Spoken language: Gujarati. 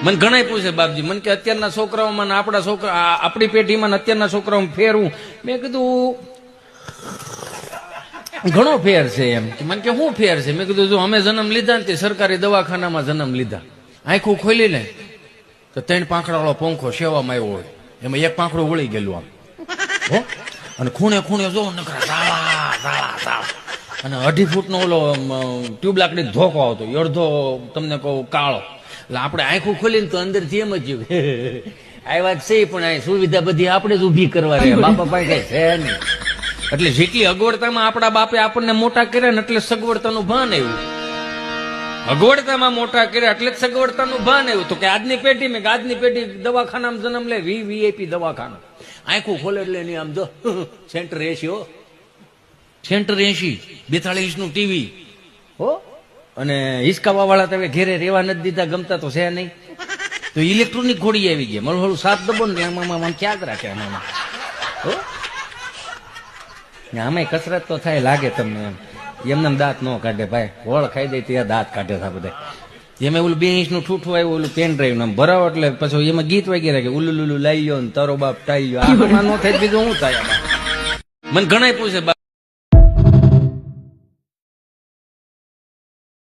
મને ઘણા પૂછે બાપજી, મને કે અત્યારના છોકરાઓમાં આપણા છોકરા આપણી પેઢીમાં અત્યારના છોકરાઓમાં ફેરવું. મેં કીધું ઘણો ફેર છે એમ. મને કે શું ફેર છે? મેં કીધું જો અમે જન્મ લીધા ને તે સરકારી દવાખાનામાં જન્મ લીધા, આંખું ખોલી લે તો 3 પાંખડા વાળો પંખો સેવામાં આવ્યો હોય, એમાં એક પાંખડું વળી ગયેલું આમ હો, અને ખૂણે ખૂણે જો નકરા ઝાળા ઝાળા ઝાળા, અને 2.5 ફૂટનો ઓલો ટ્યુબ લાકડી ધોકો આવતો, અડધો તમને કહું કાળો. એટલે આપણે આંખું ખોલીને તો અંદરથી એમ જ આ વાત છે, પણ આ સુવિધા બધી આપણે જ ઊભી કરવા રહે, બાપા પાસે કઈ છે નહીં. એટલે જેટલી અગવડતામાં આપણા બાપે આપણને મોટા કર્યા ને એટલે સગવડતાનું ભાન આવ્યું. અગવડતામાં મોટા કર્યા એટલે સગવડતાનું ભાન આવ્યું. તો કે આજની પેઢી દવાખાનામાં જન્મ લે, વીઆઈપી દવાખાના, આંખું ખોલે એટલે એની આમ જો સેન્ટર એસી હો, સેન્ટર 80 42 ઇંચનું ટીવી હો, અને હિસકાવા વાળા તમે ઘેરે રેવા નથી દીધા, ગમતા તો છે નહીં, તો ઇલેક્ટ્રોનિક ઘોડી આવી ગયા, મળું 7 દબો ને આમાં ક્યાં રાખે આમાં હો. આમાં કસરત તો થાય લાગે તમને એમ, એમને દાંત ન કાઢે ભાઈ, વળ ખાઈ દે ત્યાં દાંત કાઢે છે બધા. એમાં ઓલું 2 ઇંચનું ઠૂઠું આવ્યું, ઓલું પેન ડ્રાઈવ નામ ભરાવો એટલે પછી એમાં ગીત વગેરે કે ઉલ્લુ લુલ્લુ લાઈ ગયો ને તારો બાપ ટાઈ ગયો, આમાં ન થાય બીજું શું થાય? મને ઘણા પૂછે